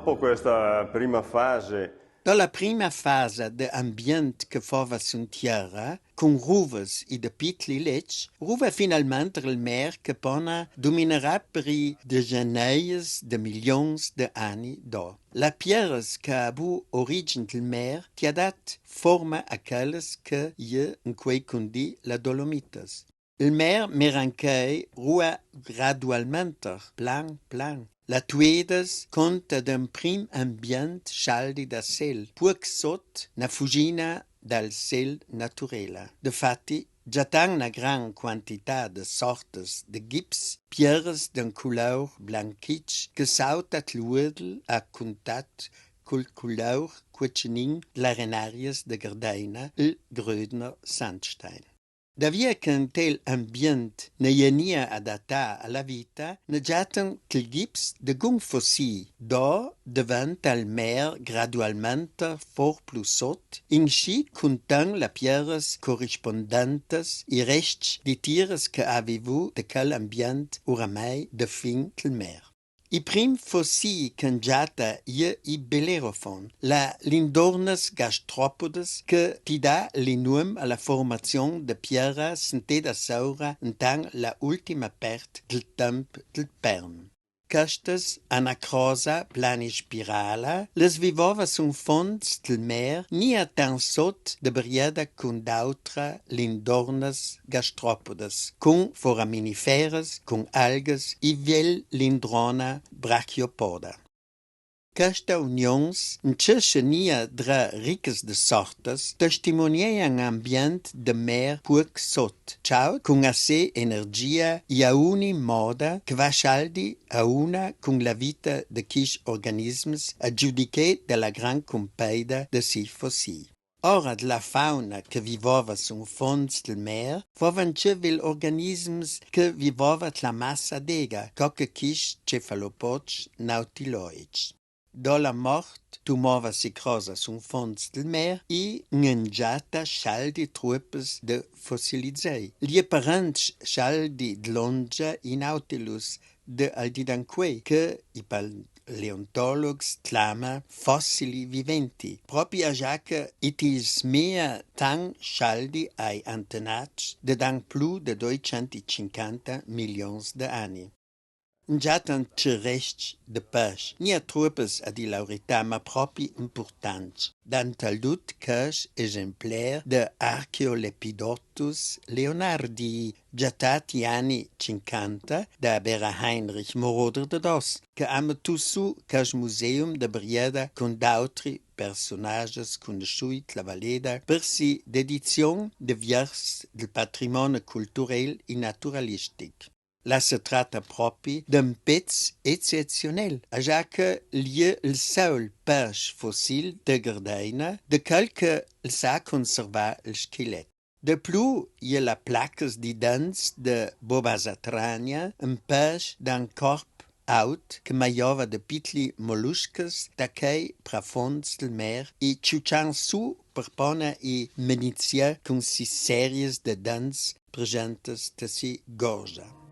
dopo questa prima fase Dalla prima fase de ambiente que fava sun tierra, con ruvas e de pitli lech, ruva finalmente il mer que pona dominerà per i decennies de milions de anni do. La pierres que abu origine del mer ti ha dat forma a quelles que je in quei condi la Dolomites. Il mer meranquei rua gradualmente, plan. La tuedas conta d'un prim ambient schaldi da sel, puc sot na fugina dal sel naturela. Dafatti, già tan na gran quantità de sortes de gips, pierres d'un couleur blanquitsch que sautat l'uedel a contat cul couleur quetschenin l'arenarias de Gardeina, il Grödner Sandstein. Davia qu'un tel ambient ne genia adatta alla vita, ne giatan qu'il gips de gung fossi, do devant al mer gradualmente for plus sot, in schi cuntan la pierres correspondentes i rests di tires que avevu de quel ambient oramai de fin qu'il mer. I prim fossi cangiata i Bellerophon, la Lindornes gastropodes que ti da l'inuum alla formazione de pierra senteda saura entang la ultima perte del temp del Perm. Castes anacrosa planispirala, les vivova sun fonds del mer, nia tan sot de briada cun d'autra lindornes gastropodes, cun foraminiferes, cun algas i viel lindrona brachiopoda. Casta unions, încerce nia dra ricas de sortes, testimoniei un ambient de mer puc sot, ciao cun assai energia e a uni moda que va schaldi a una cun la vita de quis organismes adjudiquet de la gran compeida de si fossi. Ora de la fauna que vivova sun fonds del mer, fovan vil organismes que vivova la massa dega, coque quis cephalopods nautiloids. Do la mort tumova si crosa sun fonds del mer i ngengiata schaldi trupes de fossilizei. Lie parents schaldi d'longia i nautilus de aldidanque che i paleontologs clama fossili viventi, propria giaca itis mea tan schaldi ai antenats de dan plus de 250 milions de anni. Njatan ceresc de pêche, nia trupes a di laurità, ma propi importants. Dan talut cash exemplaire de Archaeolepidoptus leonardi, giatati anni 50 da Bera Heinrich Moroder de Dos, che ama tussu cash museum de Brieda con d'autri personages conosciuti la Valeda per si dedizione de viers del patrimonio culturel e naturalistic. La se tratta propi d'un pezz eccezionel, ja que lie il seul pêche fossil de Gardeina, de quel que s'ha conservat el squelet. De plus, il y a la plaques di dents de Bobasatrania, un pêche d'un corp out que maiova de pitli mollusques d'aquei profonds del mer e ciucian su per pona e menizia con si series de dents presentes de si gorja.